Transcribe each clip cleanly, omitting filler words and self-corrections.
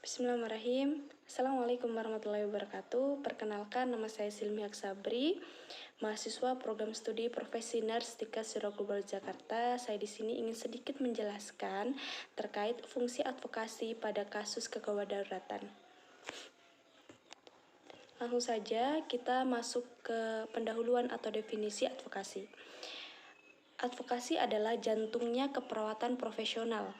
Bismillahirrahmanirrahim. Assalamualaikum warahmatullahi wabarakatuh. Perkenalkan, nama saya Silmi Sabri, mahasiswa program studi Profesi Nurse di Kasiro Global Jakarta. Saya di sini ingin sedikit menjelaskan terkait fungsi advokasi pada kasus kegawat daruratan. Langsung saja kita masuk ke pendahuluan atau definisi advokasi. Advokasi adalah jantungnya keperawatan profesional.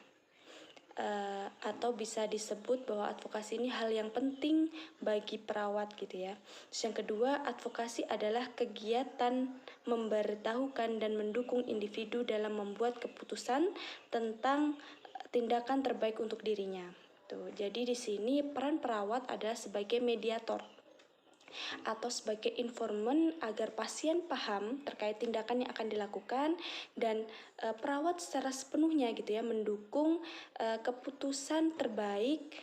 Atau bisa disebut bahwa advokasi ini hal yang penting bagi perawat gitu ya. Terus yang kedua, advokasi adalah kegiatan memberitahukan dan mendukung individu dalam membuat keputusan tentang tindakan terbaik untuk dirinya. Tuh, jadi di sini peran perawat adalah sebagai mediator atau sebagai informan agar pasien paham terkait tindakan yang akan dilakukan dan perawat secara sepenuhnya gitu ya mendukung keputusan terbaik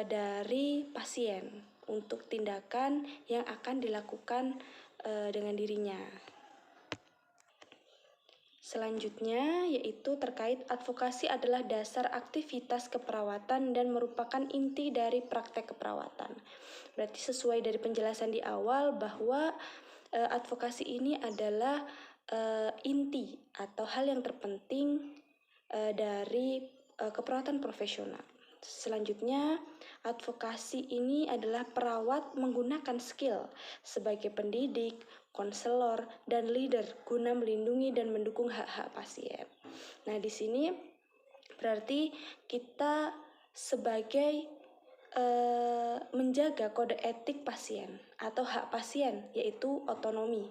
dari pasien untuk tindakan yang akan dilakukan dengan dirinya. Selanjutnya yaitu terkait advokasi adalah dasar aktivitas keperawatan dan merupakan inti dari praktek keperawatan. Berarti sesuai dari penjelasan di awal bahwa advokasi ini adalah inti atau hal yang terpenting dari keperawatan profesional. Selanjutnya, advokasi ini adalah perawat menggunakan skill sebagai pendidik, konselor, dan leader guna melindungi dan mendukung hak-hak pasien. Nah, di sini berarti kita sebagai menjaga kode etik pasien atau hak pasien, yaitu otonomi,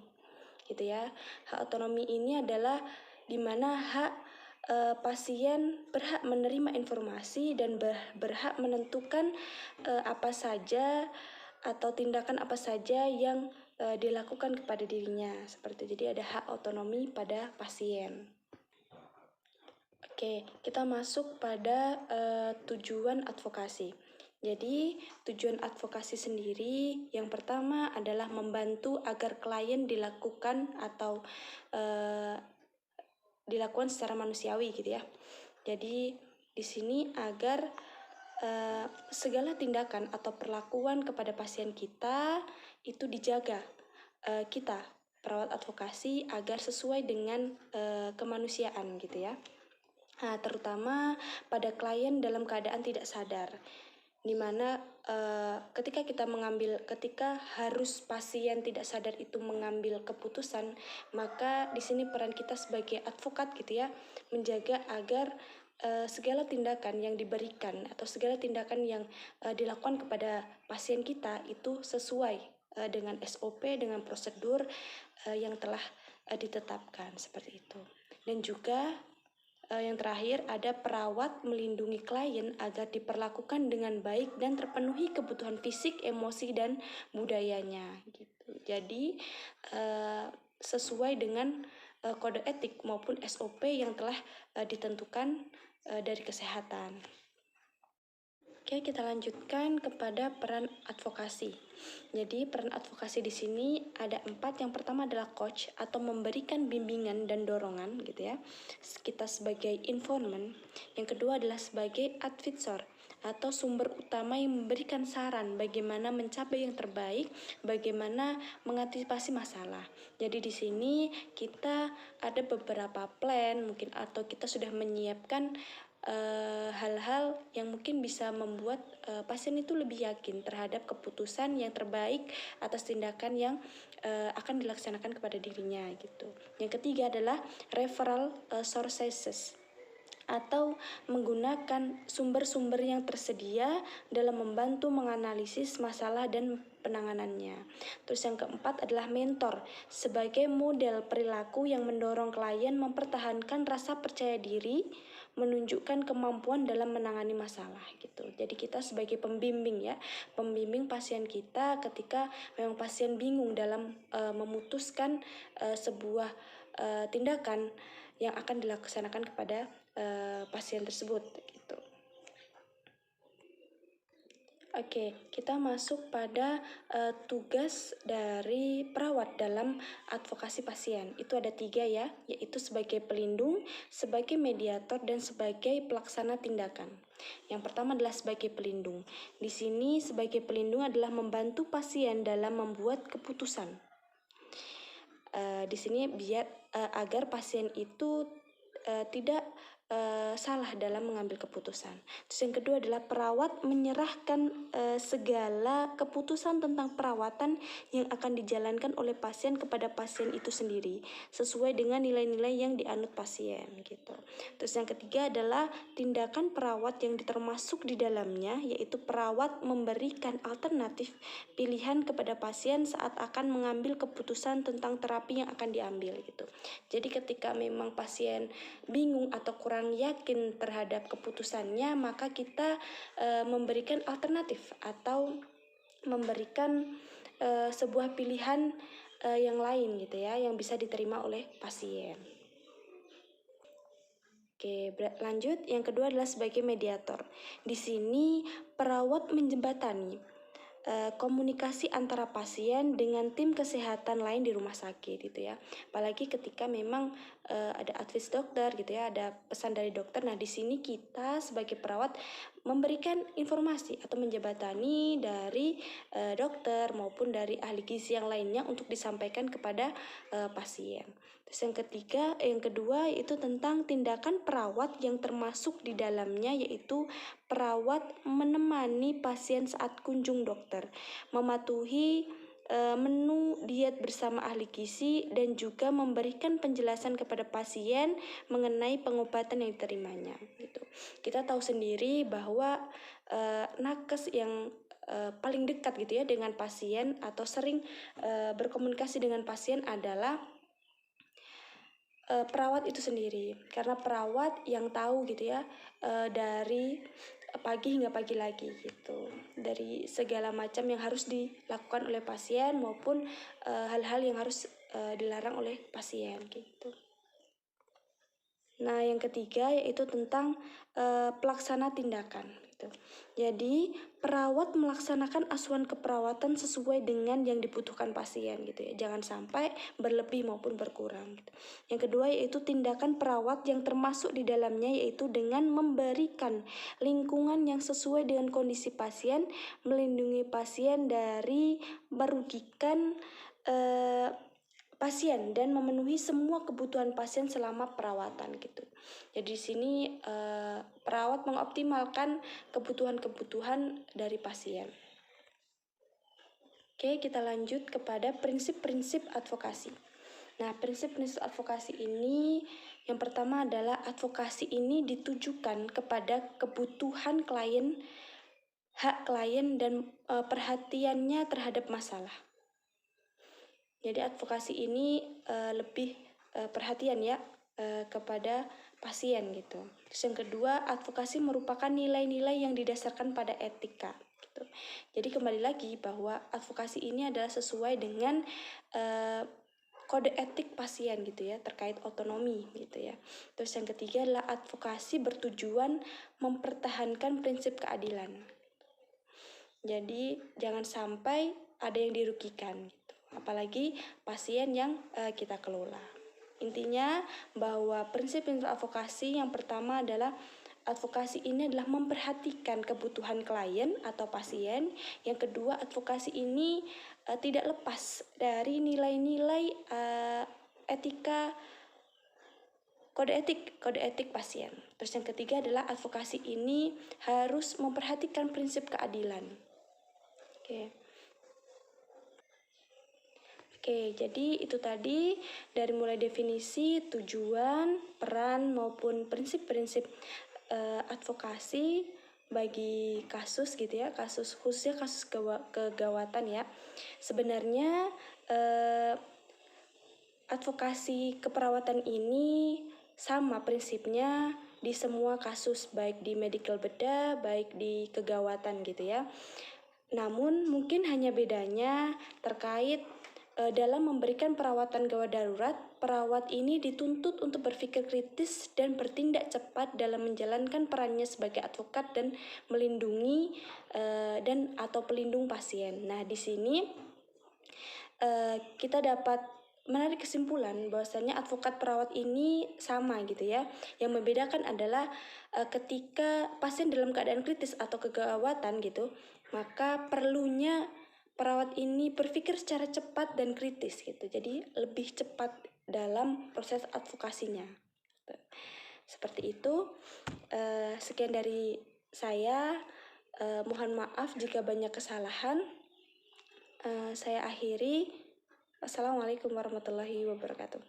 gitu ya. Hak otonomi ini adalah di mana hak pasien berhak menerima informasi dan berhak menentukan apa saja atau tindakan apa saja yang dilakukan kepada dirinya. Seperti jadi ada hak otonomi pada pasien. Oke, kita masuk pada tujuan advokasi. Jadi, tujuan advokasi sendiri yang pertama adalah membantu agar klien dilakukan atau dilakukan secara manusiawi gitu ya. Jadi, di sini agar segala tindakan atau perlakuan kepada pasien kita itu dijaga kita perawat advokasi agar sesuai dengan kemanusiaan gitu ya. Nah, terutama pada klien dalam keadaan tidak sadar, di mana ketika harus pasien tidak sadar itu mengambil keputusan, maka di sini peran kita sebagai advokat gitu ya, menjaga agar segala tindakan yang diberikan atau segala tindakan yang dilakukan kepada pasien kita itu sesuai dengan SOP, dengan prosedur yang telah ditetapkan seperti itu. Dan juga yang terakhir ada perawat melindungi klien agar diperlakukan dengan baik dan terpenuhi kebutuhan fisik, emosi, dan budayanya gitu. Jadi sesuai dengan kode etik maupun SOP yang telah ditentukan dari kesehatan. Oke, kita lanjutkan kepada peran advokasi. Jadi peran advokasi di sini ada 4. Yang pertama adalah coach atau memberikan bimbingan dan dorongan gitu ya. Kita sebagai informan. Yang kedua adalah sebagai advisor atau sumber utama yang memberikan saran bagaimana mencapai yang terbaik, bagaimana mengantisipasi masalah. Jadi di sini kita ada beberapa plan mungkin atau kita sudah menyiapkan hal-hal yang mungkin bisa membuat pasien itu lebih yakin terhadap keputusan yang terbaik atas tindakan yang akan dilaksanakan kepada dirinya gitu. Yang ketiga adalah referral sources atau menggunakan sumber-sumber yang tersedia dalam membantu menganalisis masalah dan penanganannya. Terus yang keempat adalah mentor sebagai model perilaku yang mendorong klien mempertahankan rasa percaya diri, menunjukkan kemampuan dalam menangani masalah gitu. Jadi kita sebagai pembimbing ya, pembimbing pasien kita ketika memang pasien bingung dalam memutuskan sebuah tindakan yang akan dilaksanakan kepada pasien tersebut gitu. Oke, kita masuk pada tugas dari perawat dalam advokasi pasien. Itu ada 3 ya, yaitu sebagai pelindung, sebagai mediator, dan sebagai pelaksana tindakan. Yang pertama adalah sebagai pelindung. Di sini sebagai pelindung adalah membantu pasien dalam membuat keputusan. Di sini agar pasien itu tidak salah dalam mengambil keputusan. Terus yang kedua adalah perawat menyerahkan segala keputusan tentang perawatan yang akan dijalankan oleh pasien kepada pasien itu sendiri sesuai dengan nilai-nilai yang dianut pasien gitu. Terus yang ketiga adalah tindakan perawat yang termasuk di dalamnya, yaitu perawat memberikan alternatif pilihan kepada pasien saat akan mengambil keputusan tentang terapi yang akan diambil gitu. Jadi ketika memang pasien bingung atau kurang yakin terhadap keputusannya, maka kita memberikan alternatif atau memberikan sebuah pilihan yang lain gitu ya, yang bisa diterima oleh pasien. Oke, lanjut. Yang kedua adalah sebagai mediator. Di sini perawat menjembatani komunikasi antara pasien dengan tim kesehatan lain di rumah sakit gitu ya. Apalagi ketika memang ada advice dokter gitu ya, ada pesan dari dokter. Nah, di sini kita sebagai perawat memberikan informasi atau menjembatani dari dokter maupun dari ahli gizi yang lainnya untuk disampaikan kepada pasien. Terus yang kedua itu tentang tindakan perawat yang termasuk di dalamnya, yaitu perawat menemani pasien saat kunjung dokter, mematuhi menu diet bersama ahli gizi, dan juga memberikan penjelasan kepada pasien mengenai pengobatan yang diterimanya. Gitu. Kita tahu sendiri bahwa nakes yang paling dekat gitu ya dengan pasien atau sering berkomunikasi dengan pasien adalah perawat itu sendiri, karena perawat yang tahu gitu ya dari pagi hingga pagi lagi gitu, dari segala macam yang harus dilakukan oleh pasien maupun hal-hal yang harus dilarang oleh pasien gitu. Nah, yang ketiga yaitu tentang pelaksana tindakan gitu. Jadi, perawat melaksanakan asuhan keperawatan sesuai dengan yang dibutuhkan pasien gitu ya. Jangan sampai berlebih maupun berkurang gitu. Yang kedua yaitu tindakan perawat yang termasuk di dalamnya, yaitu dengan memberikan lingkungan yang sesuai dengan kondisi pasien, melindungi pasien dari merugikan pasien dan memenuhi semua kebutuhan pasien selama perawatan gitu. Jadi di sini perawat mengoptimalkan kebutuhan-kebutuhan dari pasien. Oke, kita lanjut kepada prinsip-prinsip advokasi. Nah, prinsip-prinsip advokasi ini yang pertama adalah advokasi ini ditujukan kepada kebutuhan klien, hak klien, dan perhatiannya terhadap masalah. Jadi advokasi ini lebih perhatian ya kepada pasien gitu. Terus yang kedua, advokasi merupakan nilai-nilai yang didasarkan pada etika gitu. Jadi kembali lagi bahwa advokasi ini adalah sesuai dengan kode etik pasien gitu ya, terkait otonomi gitu ya. Terus yang ketiga adalah advokasi bertujuan mempertahankan prinsip keadilan. Jadi jangan sampai ada yang dirugikan gitu. Apalagi pasien yang kita kelola. Intinya bahwa prinsip-prinsip advokasi yang pertama adalah advokasi ini adalah memperhatikan kebutuhan klien atau pasien. Yang kedua, advokasi ini tidak lepas dari nilai-nilai etika, kode etik pasien. Terus yang ketiga adalah advokasi ini harus memperhatikan prinsip keadilan. Oke, jadi itu tadi dari mulai definisi, tujuan, peran, maupun prinsip-prinsip advokasi bagi kasus gitu ya, khususnya kasus kegawatan ya. Sebenarnya advokasi keperawatan ini sama prinsipnya di semua kasus, baik di medical bedah, baik di kegawatan gitu ya. Namun mungkin hanya bedanya terkait dalam memberikan perawatan gawat darurat, perawat ini dituntut untuk berpikir kritis dan bertindak cepat dalam menjalankan perannya sebagai advokat dan melindungi dan atau pelindung pasien. Nah, di sini kita dapat menarik kesimpulan bahwasanya advokat perawat ini sama gitu ya. Yang membedakan adalah ketika pasien dalam keadaan kritis atau kegawatan gitu, maka perlunya perawat ini berpikir secara cepat dan kritis gitu. Jadi lebih cepat dalam proses advokasinya. Seperti itu. Sekian dari saya. Mohon maaf jika banyak kesalahan. Saya akhiri. Wassalamualaikum warahmatullahi wabarakatuh.